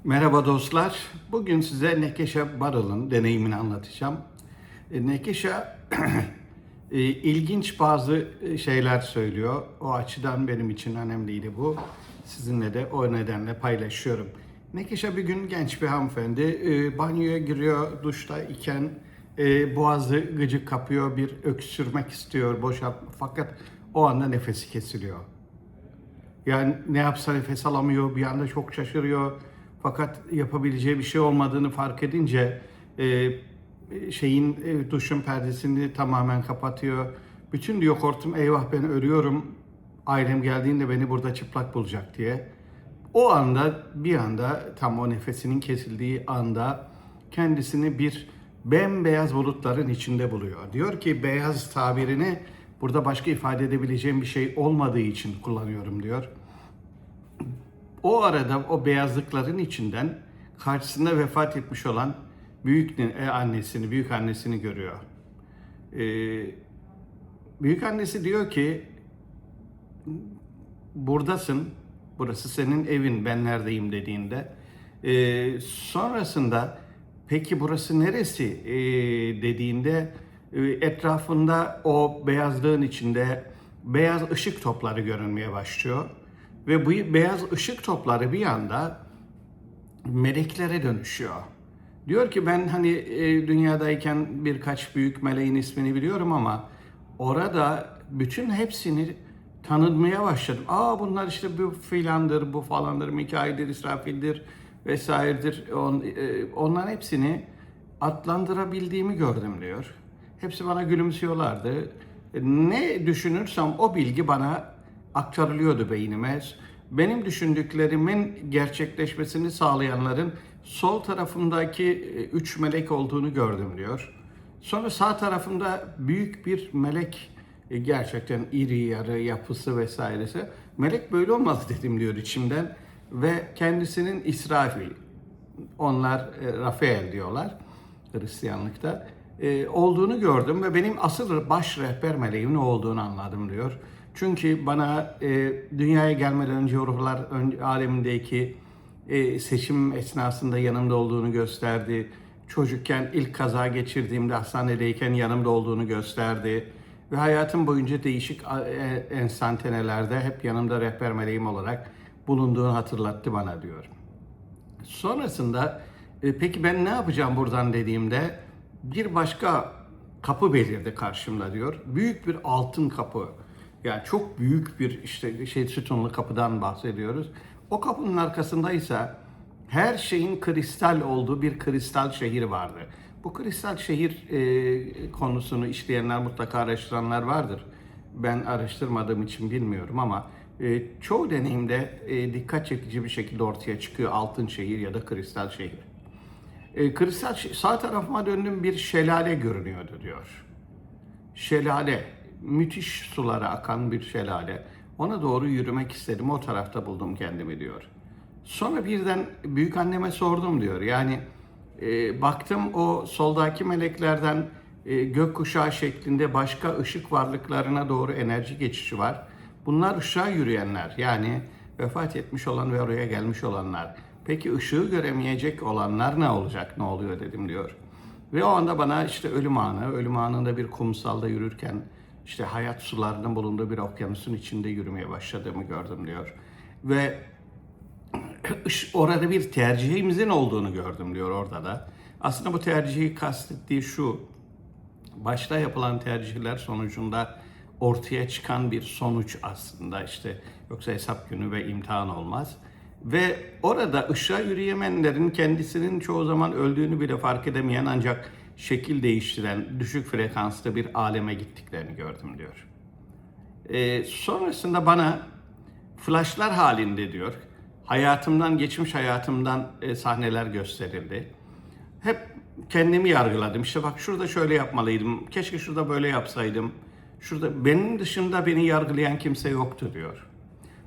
Merhaba dostlar. Bugün size Nekeša Barıl'ın deneyimini anlatacağım. Nekeša ilginç bazı şeyler söylüyor. O açıdan benim için önemliydi bu. Sizinle de o nedenle paylaşıyorum. Nekeša bir gün genç bir hanımefendi banyoya giriyor duşta iken boğazı gıcık kapıyor, bir öksürmek istiyor, boşaltma. Fakat o anda nefesi kesiliyor. Yani ne yapsa nefes alamıyor, bir anda çok şaşırıyor. Fakat yapabileceği bir şey olmadığını fark edince duşun perdesini tamamen kapatıyor. Bütün diyor korktum, eyvah ben ölüyorum. Ailem geldiğinde beni burada çıplak bulacak diye. O anda bir anda tam o nefesinin kesildiği anda kendisini bir bembeyaz bulutların içinde buluyor. Diyor ki beyaz tabirini burada başka ifade edebileceğim bir şey olmadığı için kullanıyorum diyor. O arada o beyazlıkların içinden karşısında vefat etmiş olan büyük annesini görüyor. Ee, büyük annesi diyor ki buradasın, burası senin evin, ben neredeyim dediğinde. Sonrasında peki burası neresi dediğinde etrafında o beyazlığın içinde beyaz ışık topları görünmeye başlıyor. Ve bu beyaz ışık topları bir anda meleklere dönüşüyor. Diyor ki ben hani dünyadayken birkaç büyük meleğin ismini biliyorum ama orada bütün hepsini tanımaya başladım. Bunlar işte bu filandır, bu falandır, Mikail'dir, İsrafil'dir vesairedir. Onların hepsini adlandırabildiğimi gördüm diyor. Hepsi bana gülümsüyorlardı. Ne düşünürsem o bilgi bana aktarılıyordu beynime. Benim düşündüklerimin gerçekleşmesini sağlayanların sol tarafımdaki üç melek olduğunu gördüm diyor. Sonra sağ tarafımda büyük bir melek, gerçekten iri yarı yapısı vesairesi. Melek böyle olmalı dedim diyor içimden ve kendisinin İsrafil, onlar Rafael diyorlar Hristiyanlıkta, olduğunu gördüm ve benim asıl baş rehber meleğimin o olduğunu anladım diyor. Çünkü bana dünyaya gelmeden önce ruhlar alemindeki seçim esnasında yanımda olduğunu gösterdi. Çocukken ilk kaza geçirdiğimde hastanedeyken yanımda olduğunu gösterdi. Ve hayatım boyunca değişik enstantanelerde hep yanımda rehber meleğim olarak bulunduğunu hatırlattı bana diyor. Sonrasında peki ben ne yapacağım buradan dediğimde bir başka kapı belirdi karşımda diyor. Büyük bir altın kapı. Yani çok büyük bir sütunlu kapıdan bahsediyoruz. O kapının arkasındaysa her şeyin kristal olduğu bir kristal şehir vardı. Bu kristal şehir konusunu işleyenler, mutlaka araştıranlar vardır. Ben araştırmadığım için bilmiyorum ama çoğu deneyimde dikkat çekici bir şekilde ortaya çıkıyor altın şehir ya da kristal şehir. Sağ tarafıma döndüm, bir şelale görünüyordu diyor. Şelale, müthiş sulara akan bir şelale. Ona doğru yürümek istedim, o tarafta buldum kendimi diyor. Sonra birden büyük anneme sordum diyor. Yani baktım o soldaki meleklerden gökkuşağı şeklinde başka ışık varlıklarına doğru enerji geçişi var. Bunlar ışığa yürüyenler, yani vefat etmiş olan ve oraya gelmiş olanlar. Peki ışığı göremeyecek olanlar ne olacak, ne oluyor dedim diyor. Ve o anda bana işte ölüm anında bir kumsalda yürürken işte hayat sularının bulunduğu bir okyanusun içinde yürümeye başladığımı gördüm diyor. Ve orada bir tercihimizin olduğunu gördüm diyor orada da. Aslında bu tercihi kastettiği şu: başta yapılan tercihler sonucunda ortaya çıkan bir sonuç aslında, işte yoksa hesap günü ve imtihan olmaz. Ve orada ışığa yürüyemeyenlerin kendisinin çoğu zaman öldüğünü bile fark edemeyen ancak şekil değiştiren düşük frekanslı bir aleme gittiklerini gördüm diyor. Sonrasında bana flashlar halinde diyor, geçmiş hayatımdan sahneler gösterildi. Hep kendimi yargıladım. İşte bak şurada şöyle yapmalıydım, keşke şurada böyle yapsaydım. Şurada benim dışında beni yargılayan kimse yoktu diyor.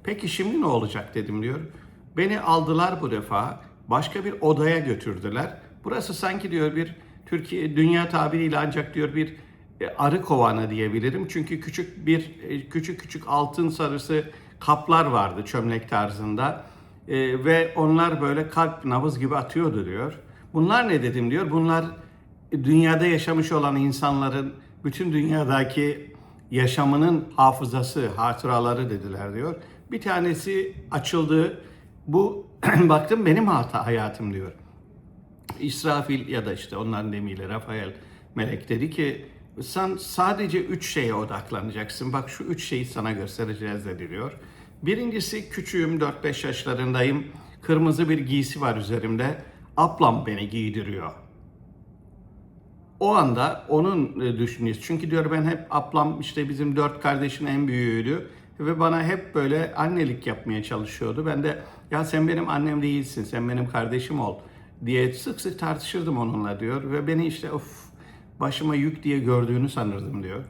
Peki şimdi ne olacak dedim diyor. Beni aldılar bu defa, başka bir odaya götürdüler. Burası sanki diyor bir dünya tabiriyle ancak diyor bir arı kovanı diyebilirim. Çünkü küçük küçük altın sarısı kaplar vardı çömlek tarzında. Ve onlar böyle kalp nabız gibi atıyordu diyor. Bunlar ne dedim diyor. Bunlar dünyada yaşamış olan insanların bütün dünyadaki yaşamının hafızası, hatıraları dediler diyor. Bir tanesi açıldı. Bu baktım benim hayatım diyor. İsrafil ya da işte onların demiyle Rafael melek dedi ki sen sadece 3 şeye odaklanacaksın. Bak şu 3 şeyi sana göstereceğiz dedi diyor. Birincisi küçüğüm 4-5 yaşlarındayım. Kırmızı bir giysi var üzerimde. Ablam beni giydiriyor. O anda onun düşüncesi. Çünkü diyor ben hep ablam işte bizim 4 kardeşin en büyüğüydü. Ve bana hep böyle annelik yapmaya çalışıyordu. Ben de ya sen benim annem değilsin, sen benim kardeşim ol diye sık sık tartışırdım onunla diyor. Ve beni işte of başıma yük diye gördüğünü sanırdım diyor.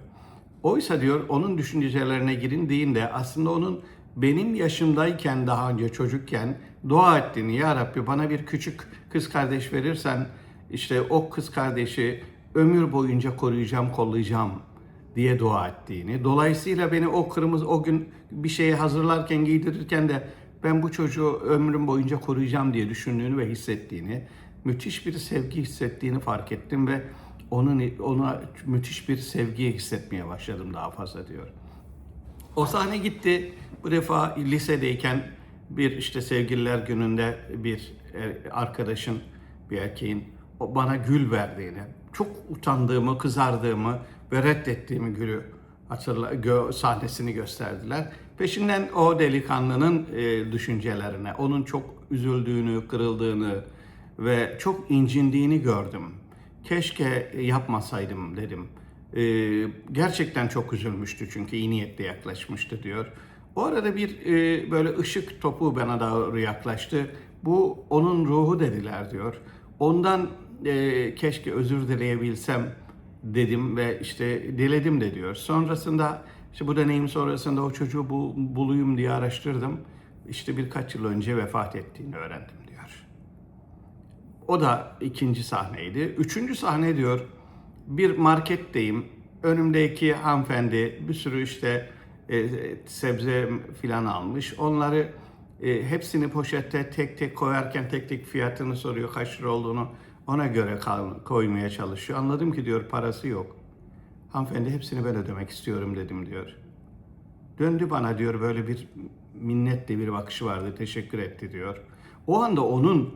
Oysa diyor onun düşüncelerine girindiğinde aslında onun benim yaşımdayken daha önce çocukken dua ettiğini ya Rabbi bana bir küçük kız kardeş verirsen işte o kız kardeşi ömür boyunca koruyacağım, kollayacağım diye dua ettiğini. Dolayısıyla beni o gün bir şeye hazırlarken, giydirirken de ben bu çocuğu ömrüm boyunca koruyacağım diye düşündüğünü ve hissettiğini, müthiş bir sevgi hissettiğini fark ettim ve ona müthiş bir sevgi hissetmeye başladım daha fazla diyor. O sahne gitti. Bu defa lisedeyken bir işte sevgililer gününde bir arkadaşın, bir erkeğin bana gül verdiğini, çok utandığımı, kızardığımı ve reddettiğimi gülü sahnesini gösterdiler. Peşinden o delikanlının düşüncelerine, onun çok üzüldüğünü, kırıldığını ve çok incindiğini gördüm. Keşke yapmasaydım dedim. Gerçekten çok üzülmüştü çünkü iyi niyetle yaklaşmıştı diyor. O arada bir böyle ışık topu bana doğru yaklaştı. Bu onun ruhu dediler diyor. Ondan keşke özür dileyebilsem dedim ve işte diledim de diyor. Sonrasında işte bu deneyim sonrasında o çocuğu bulayım diye araştırdım. İşte birkaç yıl önce vefat ettiğini öğrendim diyor. O da ikinci sahneydi. Üçüncü sahne diyor bir marketteyim. Önümdeki hanımefendi bir sürü işte sebze filan almış. Onları hepsini poşette tek tek koyarken tek tek fiyatını soruyor, kaç lira olduğunu ona göre koymaya çalışıyor. Anladım ki diyor parası yok. Hanımefendi hepsini ben ödemek istiyorum dedim diyor. Döndü bana diyor böyle bir minnetle bir bakışı vardı, teşekkür etti diyor. O anda onun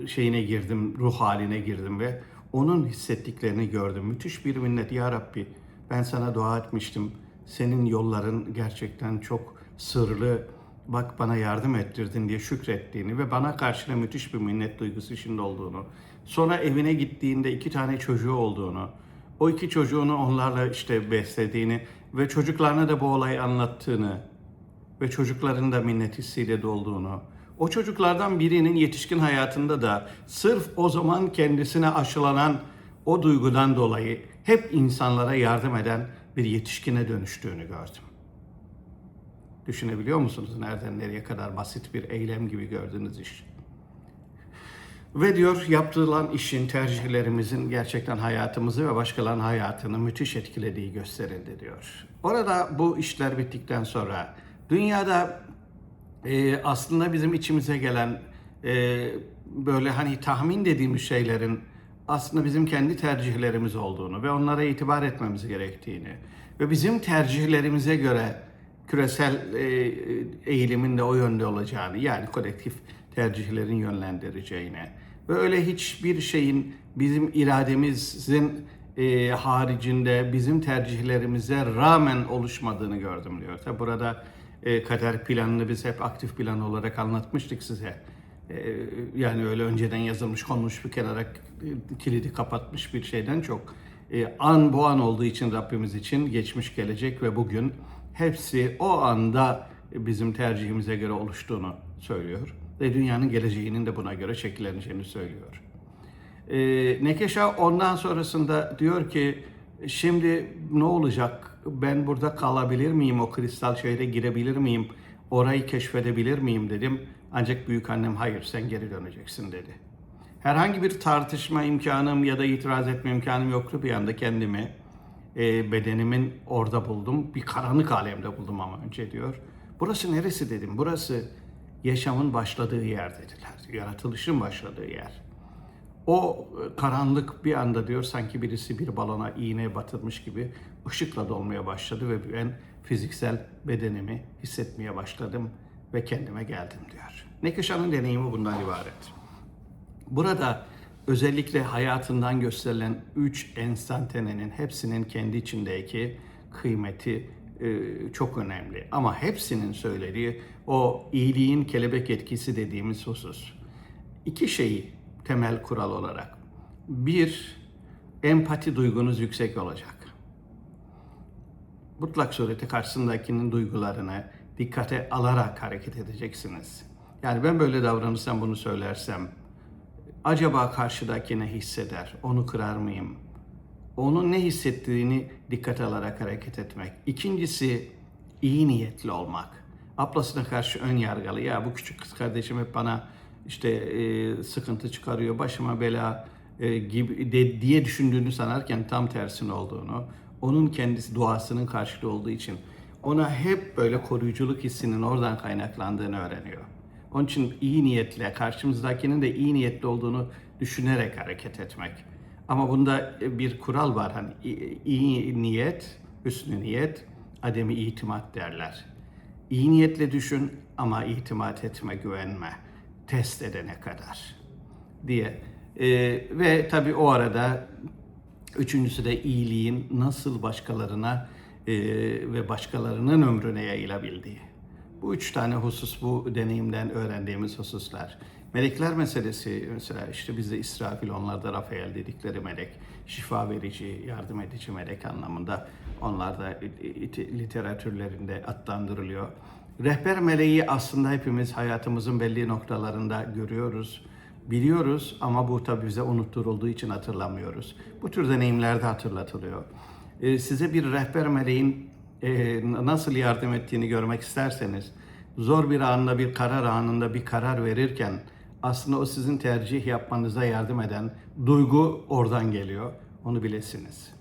şeyine girdim, ruh haline girdim ve onun hissettiklerini gördüm. Müthiş bir minnet. Ya Rabbi ben sana dua etmiştim. Senin yolların gerçekten çok sırlı. Bak bana yardım ettirdin diye şükrettiğini ve bana karşı müthiş bir minnet duygusu içinde olduğunu. Sonra evine gittiğinde 2 tane çocuğu olduğunu, o 2 çocuğunu onlarla işte beslediğini ve çocuklarına da bu olayı anlattığını ve çocukların da minnet hissiyle dolduğunu, o çocuklardan birinin yetişkin hayatında da sırf o zaman kendisine aşılanan o duygudan dolayı hep insanlara yardım eden bir yetişkine dönüştüğünü gördüm. Düşünebiliyor musunuz? Nereden nereye kadar basit bir eylem gibi gördüğünüz iş. Ve diyor yapılan işin, tercihlerimizin gerçekten hayatımızı ve başkalarının hayatını müthiş etkilediği gösterildi diyor. Orada bu işler bittikten sonra dünyada aslında bizim içimize gelen böyle hani tahmin dediğimiz şeylerin aslında bizim kendi tercihlerimiz olduğunu ve onlara itibar etmemiz gerektiğini ve bizim tercihlerimize göre küresel eğilimin de o yönde olacağını yani kolektif tercihlerin yönlendireceğini ve öyle hiçbir şeyin bizim irademizin haricinde bizim tercihlerimize rağmen oluşmadığını gördüm diyor. Tabi burada kader planını biz hep aktif plan olarak anlatmıştık size. Yani öyle önceden yazılmış, konmuş bir kenara kilidi kapatmış bir şeyden çok an bu an olduğu için Rabbimiz için geçmiş, gelecek ve bugün hepsi o anda bizim tercihimize göre oluştuğunu söylüyor. Ve dünyanın geleceğinin de buna göre şekilleneceğini söylüyor. Nekeşa ondan sonrasında diyor ki şimdi ne olacak? Ben burada kalabilir miyim? O kristal şehre girebilir miyim? Orayı keşfedebilir miyim dedim. Ancak büyükannem hayır sen geri döneceksin dedi. Herhangi bir tartışma imkanım ya da itiraz etme imkanım yoktu. Bir anda kendimi bedenimin orada buldum. Bir karanlık alemde buldum ama önce diyor. Burası neresi dedim. Burası yaşamın başladığı yer dediler. Yaratılışın başladığı yer. O karanlık bir anda diyor sanki birisi bir balona iğne batırmış gibi ışıkla dolmaya başladı ve ben fiziksel bedenimi hissetmeye başladım ve kendime geldim diyor. Nekışan'ın deneyimi bundan ibaret. Burada özellikle hayatından gösterilen 3 enstantanenin hepsinin kendi içindeki kıymeti çok önemli. Ama hepsinin söylediği o iyiliğin kelebek etkisi dediğimiz husus. 2 şeyi temel kural olarak. 1, empati duygunuz yüksek olacak. Mutlak surette karşısındakinin duygularını dikkate alarak hareket edeceksiniz. Yani ben böyle davranırsam, bunu söylersem, acaba karşıdaki ne hisseder, onu kırar mıyım? Onun ne hissettiğini dikkate alarak hareket etmek. İkincisi, iyi niyetli olmak. Ablasına karşı ön yargılı. Ya bu küçük kız kardeşim hep bana işte sıkıntı çıkarıyor, başıma bela gibi diye düşündüğünü sanarken tam tersinin olduğunu, onun kendisi duasının karşılığı olduğu için ona hep böyle koruyuculuk hissinin oradan kaynaklandığını öğreniyor. Onun için iyi niyetle, karşımızdakinin de iyi niyetli olduğunu düşünerek hareket etmek. Ama bunda bir kural var. Hani iyi niyet, hüsnü niyet, ademi itimat derler. İyi niyetle düşün ama itimat etme, güvenme. Test edene kadar diye. Ve tabii o arada üçüncüsü de iyiliğin nasıl başkalarına ve başkalarının ömrüne yayılabildiği. Bu 3 tane husus, bu deneyimden öğrendiğimiz hususlar. Melekler meselesi, mesela işte bizde İsrafil, onlar da Rafael dedikleri melek, şifa verici, yardım edici melek anlamında. Onlar da literatürlerinde adlandırılıyor. Rehber meleği aslında hepimiz hayatımızın belli noktalarında görüyoruz, biliyoruz ama bu tabii bize unutturulduğu için hatırlamıyoruz. Bu tür deneyimlerde hatırlatılıyor. Size bir rehber meleğin nasıl yardım ettiğini görmek isterseniz, zor bir anında, bir karar anında bir karar verirken aslında o sizin tercih yapmanıza yardım eden duygu oradan geliyor. Onu bilesiniz.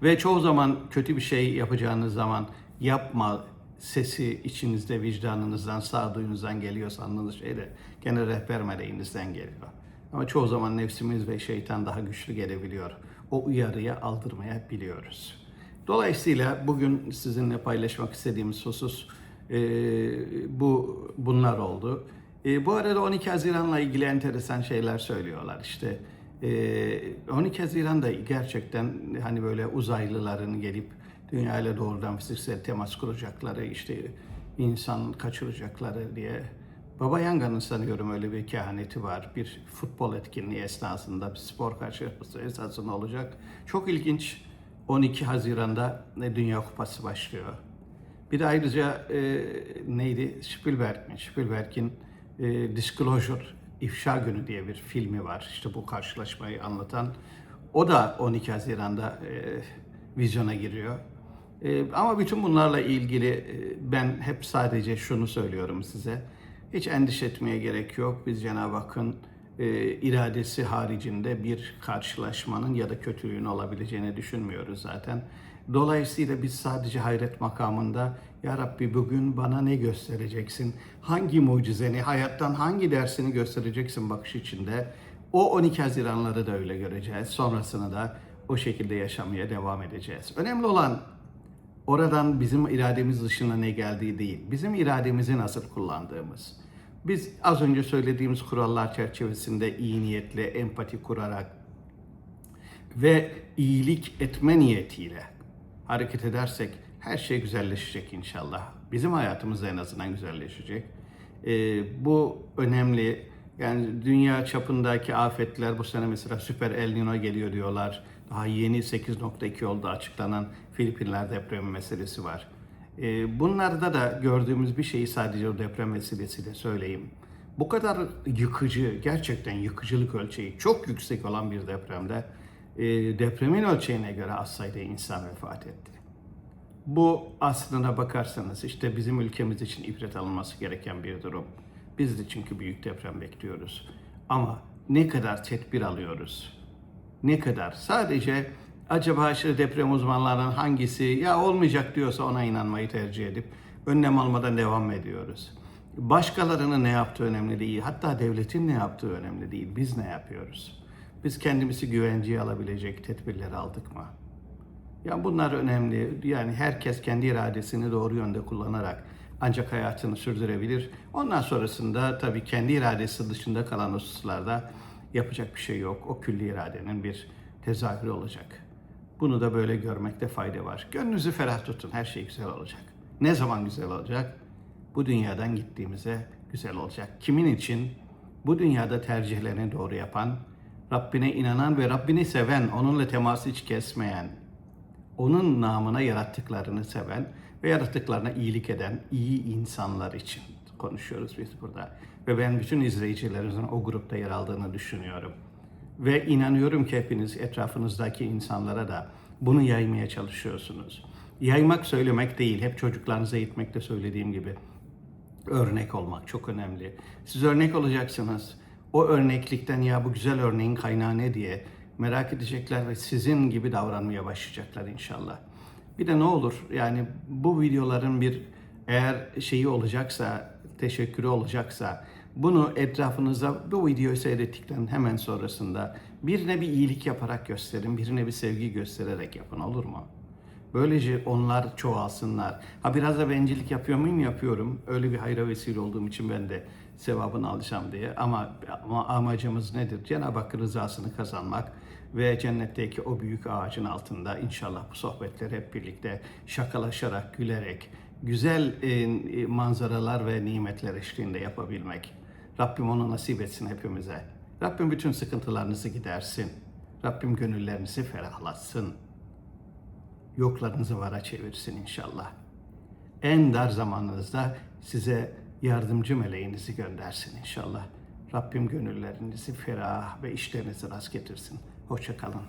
Ve çoğu zaman kötü bir şey yapacağınız zaman yapma sesi içinizde, vicdanınızdan, sağduyunuzdan geliyor sandığınız şey de gene rehber meleğinizden geliyor. Ama çoğu zaman nefsimiz ve şeytan daha güçlü gelebiliyor. O uyarıya aldırmayabiliyoruz. Dolayısıyla bugün sizinle paylaşmak istediğimiz husus bunlar oldu. Bu arada 12 Haziran'la ilgili enteresan şeyler söylüyorlar. İşte 12 Haziran'da gerçekten hani böyle uzaylıların gelip dünya ile doğrudan fiziksel temas kuracakları, işte insan kaçıracakları diye. Baba Yanga'nın sanıyorum öyle bir kehaneti var. Bir futbol etkinliği esnasında bir spor karşılaşması esasında olacak. Çok ilginç. 12 Haziran'da Dünya Kupası başlıyor. Bir de ayrıca neydi? Spielberg'in Disclosure, İfşa Günü diye bir filmi var. İşte bu karşılaşmayı anlatan. O da 12 Haziran'da vizyona giriyor. Ama bütün bunlarla ilgili ben hep sadece şunu söylüyorum size. Hiç endişe etmeye gerek yok. Biz Cenab-ı Hakk'ın iradesi haricinde bir karşılaşmanın ya da kötülüğün olabileceğini düşünmüyoruz zaten. Dolayısıyla biz sadece hayret makamında Ya Rabbi bugün bana ne göstereceksin? Hangi mucizeni, hayattan hangi dersini göstereceksin bakış içinde? O 12 Haziranları da öyle göreceğiz. Sonrasını da o şekilde yaşamaya devam edeceğiz. Önemli olan oradan bizim irademiz dışında ne geldiği değil, bizim irademizi nasıl kullandığımız. Biz az önce söylediğimiz kurallar çerçevesinde iyi niyetle, empati kurarak ve iyilik etme niyetiyle hareket edersek her şey güzelleşecek inşallah. Bizim hayatımız en azından güzelleşecek. Bu önemli. Yani dünya çapındaki afetler bu sene mesela süper El Niño geliyor diyorlar. Daha yeni 8.2 oldu açıklanan Filipinler depremi meselesi var. Bunlarda da gördüğümüz bir şeyi sadece o deprem vesilesiyle söyleyeyim. Bu kadar yıkıcı, gerçekten yıkıcılık ölçeği çok yüksek olan bir depremde depremin ölçeğine göre az sayıda insan vefat etti. Bu aslına bakarsanız işte bizim ülkemiz için ibret alınması gereken bir durum. Biz de çünkü büyük deprem bekliyoruz. Ama ne kadar tedbir alıyoruz? Ne kadar? Sadece acaba işte deprem uzmanlarının hangisi ya olmayacak diyorsa ona inanmayı tercih edip önlem almadan devam ediyoruz. Başkalarının ne yaptığı önemli değil. Hatta devletin ne yaptığı önemli değil. Biz ne yapıyoruz? Biz kendimizi güvenceye alabilecek tedbirleri aldık mı? Yani bunlar önemli. Yani herkes kendi iradesini doğru yönde kullanarak ancak hayatını sürdürebilir. Ondan sonrasında tabii kendi iradesi dışında kalan hususlarda yapacak bir şey yok. O külli iradenin bir tezahürü olacak. Bunu da böyle görmekte fayda var. Gönlünüzü ferah tutun. Her şey güzel olacak. Ne zaman güzel olacak? Bu dünyadan gittiğimize güzel olacak. Kimin için? Bu dünyada tercihlerini doğru yapan, Rabbine inanan ve Rabbini seven, onunla teması hiç kesmeyen, onun namına yarattıklarını seven ve yarattıklarına iyilik eden iyi insanlar için konuşuyoruz biz burada. Ve ben bütün izleyicilerimizin o grupta yer aldığını düşünüyorum. Ve inanıyorum ki hepiniz etrafınızdaki insanlara da bunu yaymaya çalışıyorsunuz. Yaymak söylemek değil, hep çocuklarınıza eğitmekte söylediğim gibi. Örnek olmak çok önemli. Siz örnek olacaksınız. O örneklikten ya bu güzel örneğin kaynağı ne diye merak edecekler ve sizin gibi davranmaya başlayacaklar inşallah. Bir de ne olur yani bu videoların bir eğer şeyi olacaksa, teşekkürü olacaksa bunu etrafınıza bu videoyu seyrettikten hemen sonrasında birine bir iyilik yaparak gösterin, birine bir sevgi göstererek yapın, olur mu? Böylece onlar çoğalsınlar. Ha biraz da bencillik yapıyor muyum? Yapıyorum. Öyle bir hayra vesile olduğum için ben de sevabını alacağım diye. Ama amacımız nedir? Cenab-ı Hakk'ın rızasını kazanmak ve cennetteki o büyük ağacın altında inşallah bu sohbetleri hep birlikte şakalaşarak, gülerek, güzel manzaralar ve nimetler eşliğinde yapabilmek. Rabbim onu nasip etsin hepimize. Rabbim bütün sıkıntılarınızı gidersin. Rabbim gönüllerinizi ferahlatsın. Yoklarınızı vara çevirsin inşallah. En dar zamanınızda size yardımcı meleğinizi göndersin inşallah. Rabbim gönüllerinizi ferah ve işlerinizi rast getirsin. Hoşça kalın.